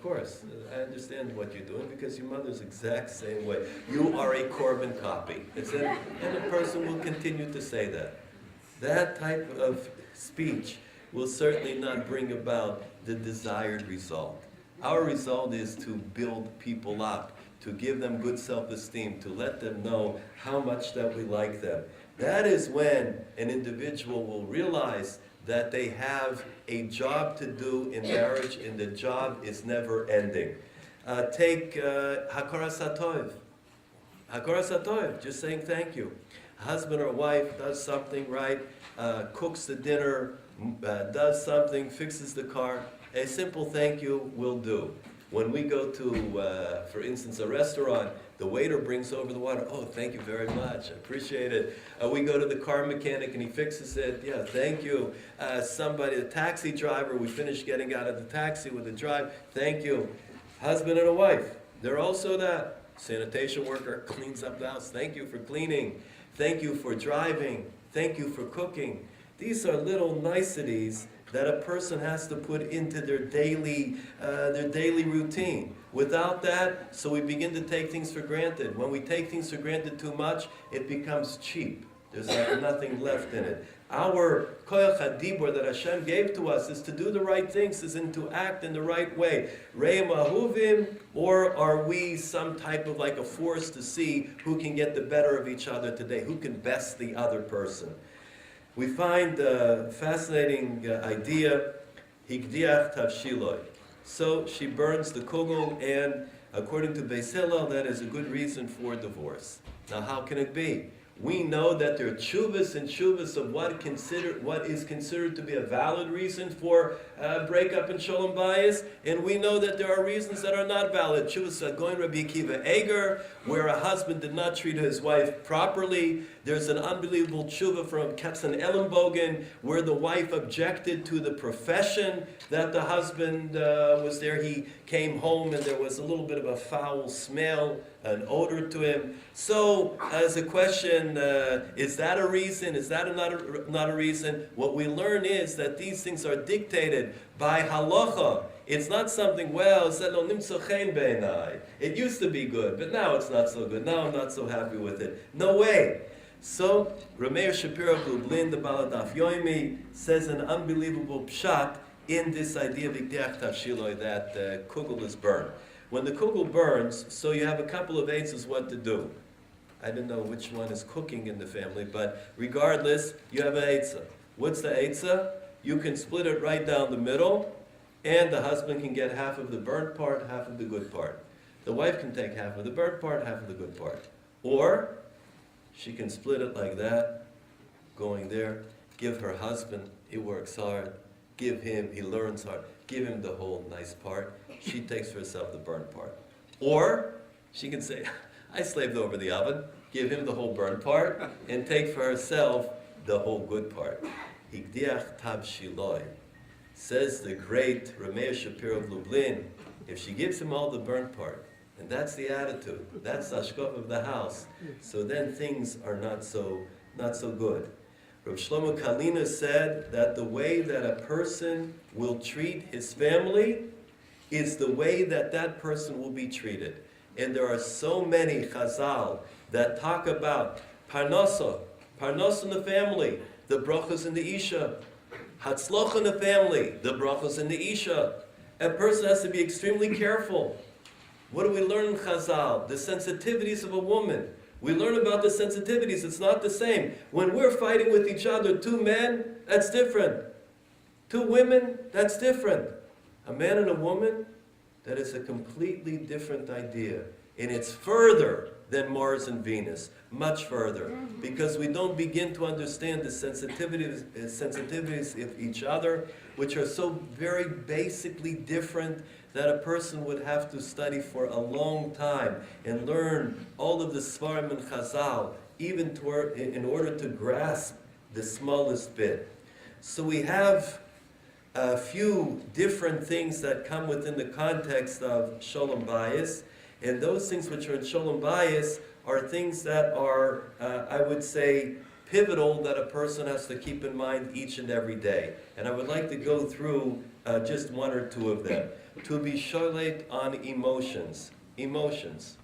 course. I understand what you're doing because your mother's exact same way. You are a Korban copy. And a person will continue to say that. That type of speech will certainly not bring about the desired result. Our result is to build people up, to give them good self-esteem, to let them know how much that we like them. That is when an individual will realize that they have a job to do in marriage, and the job is never ending. Take Hakaras HaTov. Hakaras HaTov, just saying thank you. A husband or wife does something right, cooks the dinner, does something, fixes the car. A simple thank you will do. When we go to, for instance, a restaurant, the waiter brings over the water. Oh, thank you very much. I appreciate it. We go to the car mechanic and he fixes it. Yeah, thank you. The taxi driver, we finish getting out of the taxi with the drive. Thank you. Husband and a wife, they're also that. Sanitation worker cleans up the house. Thank you for cleaning. Thank you for driving. Thank you for cooking. These are little niceties that a person has to put into their daily routine. Without that, so we begin to take things for granted. When we take things for granted too much, it becomes cheap. There's like nothing left in it. Our koyach hadibur that Hashem gave to us is to do the right things, is to act in the right way. Re'em ahuvim, or are we some type of like a force to see who can get the better of each other today, who can best the other person? We find a fascinating idea, higdiach tavshiloi. So she burns the kugel, and according to Beis Hillel, that is a good reason for divorce. Now, how can it be? We know that there are tshuvas and tshuvas of what is considered to be a valid reason for breakup in Shalom Bayis, and we know that there are reasons that are not valid. Tshuvas going Rabbi Akiva Eger, where a husband did not treat his wife properly. There's an unbelievable tshuva from Katzan Ellenbogen, where the wife objected to the profession that the husband was there. He came home and there was a little bit of a foul smell, an odor to him. So, as a question, is that a reason? Is that not a reason? What we learn is that these things are dictated by halacha. It's not something, it used to be good, but now it's not so good. Now I'm not so happy with it. No way. So, Rameir Shapiro of Lublin, the Baladaf Yoimi, says an unbelievable pshat in this idea of Ikdeach Tavshiloi, that kugel is burned. When the kugel burns, so you have a couple of eitzes what to do. I don't know which one is cooking in the family, but regardless, you have an eitzah. What's the eitzah? You can split it right down the middle, and the husband can get half of the burnt part, half of the good part. The wife can take half of the burnt part, half of the good part. Or she can split it like that, going there, give her husband, he works hard, give him, he learns hard, give him the whole nice part. She takes for herself the burnt part. Or she can say, I slaved over the oven, give him the whole burnt part, and take for herself the whole good part. Higdiach tab shiloi. Says the great Rameir Shapiro of Lublin, if she gives him all the burnt part, and that's the attitude, that's the ashkaf of the house, so then things are not so good. Rav Shlomo Kalina said that the way that a person will treat his family is the way that that person will be treated. And there are so many chazal that talk about parnasa in the family, the brachas in the isha, hatzloch in the family, the brachas in the isha. A person has to be extremely careful. What do we learn in chazal? The sensitivities of a woman. We learn about the sensitivities. It's not the same. When we're fighting with each other, two men, that's different. Two women, that's different. A man and a woman, that is a completely different idea. And it's further than Mars and Venus, much further. Because we don't begin to understand the sensitivities of each other, which are so very basically different that a person would have to study for a long time and learn all of the Svarim and Chazal, even in order to grasp the smallest bit. So we have a few different things that come within the context of Shalom Bayis, and those things which are in Shalom Bayis are things that are, I would say, pivotal, that a person has to keep in mind each and every day. And I would like to go through just one or two of them. to be sholet on emotions. Emotions.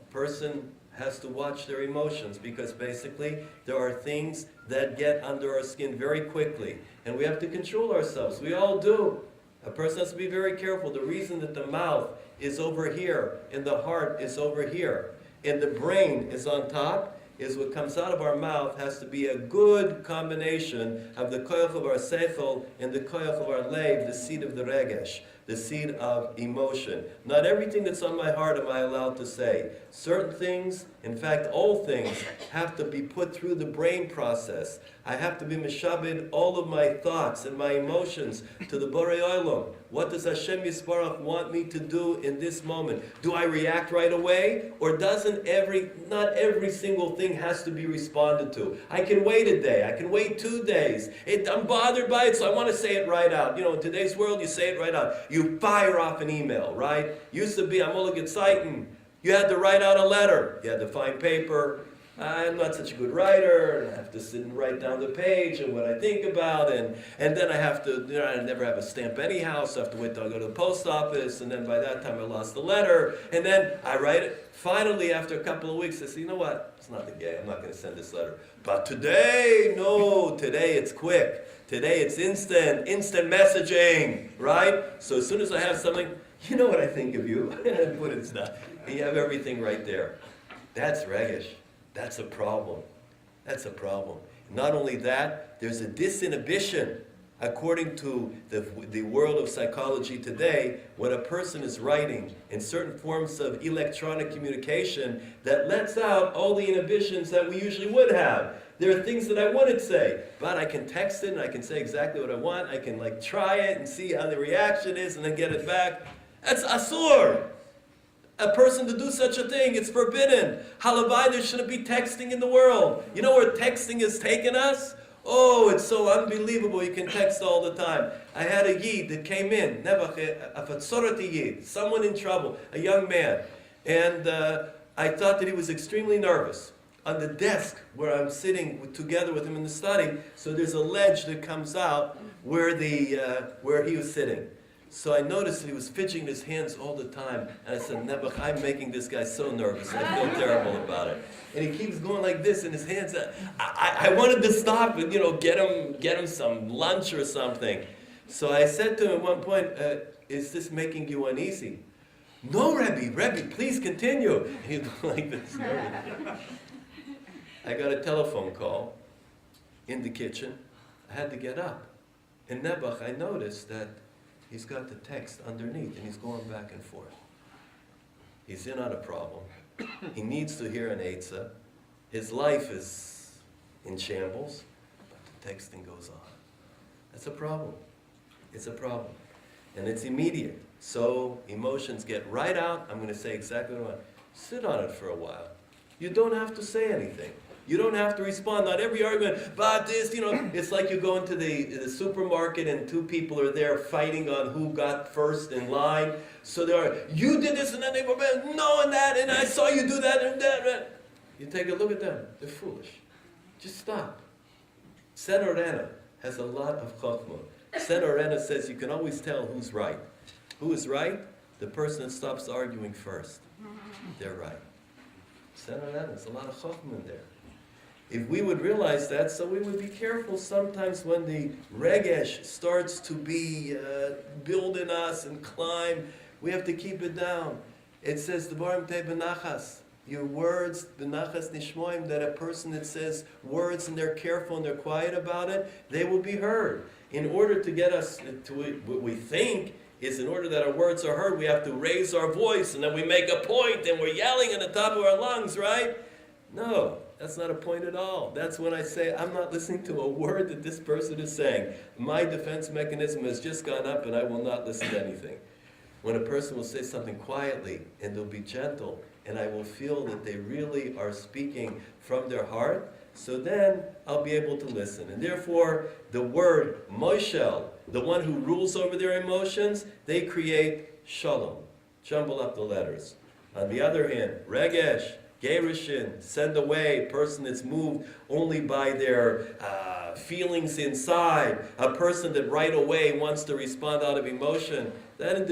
A person has to watch their emotions because basically there are things that get under our skin very quickly. And we have to control ourselves. We all do. A person has to be very careful. The reason that the mouth is over here and the heart is over here and the brain is on top is what comes out of our mouth has to be a good combination of the koyach of our seichel and the koyach of our leiv, the seed of the regesh, the seed of emotion. Not everything that's on my heart am I allowed to say. Certain things, in fact all things, have to be put through the brain process. I have to be meshabed all of my thoughts and my emotions to the Borei Olam. What does Hashem Yisbarach want me to do in this moment? Do I react right away? Or not every single thing has to be responded to. I can wait a day. I can wait 2 days. I'm bothered by it, so I want to say it right out. You know, in today's world, you say it right out. You fire off an email, right? Used to be, you had to write out a letter. You had to find paper. I'm not such a good writer, and I have to sit and write down the page and what I think about, and then I have to, I never have a stamp anyhow, so I have to wait till I go to the post office, and then by that time I lost the letter, and then I write it. Finally, after a couple of weeks, I say, you know what, it's nothing gay, I'm not going to send this letter. But today it's quick. Today it's instant messaging, right? So as soon as I have something, you know what I think of you, but it's not. You have everything right there. That's regesh. That's a problem. That's a problem. Not only that, there's a disinhibition. According to the world of psychology today, when a person is writing in certain forms of electronic communication, that lets out all the inhibitions that we usually would have. There are things that I wouldn't say, but I can text it and I can say exactly what I want. I can try it and see how the reaction is and then get it back. That's asur. A person to do such a thing, it's forbidden. Halavai, there shouldn't be texting in the world. You know where texting has taken us? Oh, it's so unbelievable. You can text all the time. I had a yid that came in, someone in trouble, a young man. And I thought that he was extremely nervous. On the desk where I'm sitting together with him in the study, so there's a ledge that comes out where he was sitting. So I noticed that he was fidgeting his hands all the time. And I said, Nebuch, I'm making this guy so nervous. I feel terrible about it. And he keeps going like this in his hands. I wanted to stop and, get him some lunch or something. So I said to him at one point, is this making you uneasy? No, Rabbi, please continue. And he's going like this. I got a telephone call in the kitchen. I had to get up. In Nebuch, I noticed that he's got the text underneath, and he's going back and forth. He's in on a problem. He needs to hear an eitzah. His life is in shambles, but the texting goes on. That's a problem. It's a problem. And it's immediate. So emotions get right out. I'm going to say exactly what I want. Sit on it for a while. You don't have to say anything. You don't have to respond. Not every argument, but this, it's like you go into the supermarket and two people are there fighting on who got first in line. So you did this and then they go, no, and that, and I saw you do that and that. You take a look at them. They're foolish. Just stop. Sen Orena has a lot of chokhmah. Sen Orena says you can always tell who's right. Who is right? The person that stops arguing first. They're right. Sen Orena, there's a lot of chokhmah in there. If we would realize that, so we would be careful sometimes when the regesh starts to be build in us and climb, we have to keep it down. It says, your words, benachas nishmoim, that a person that says words and they're careful and they're quiet about it, they will be heard. In order to get us to what we think is in order that our words are heard, we have to raise our voice and then we make a point and we're yelling at the top of our lungs, right? No. That's not a point at all. That's when I say, I'm not listening to a word that this person is saying. My defense mechanism has just gone up and I will not listen to anything. When a person will say something quietly and they'll be gentle and I will feel that they really are speaking from their heart, so then I'll be able to listen. And therefore, the word Moshel, the one who rules over their emotions, they create shalom. Jumble up the letters. On the other hand, regesh, Gerushin, send away, person that's moved only by their feelings inside, a person that right away wants to respond out of emotion, That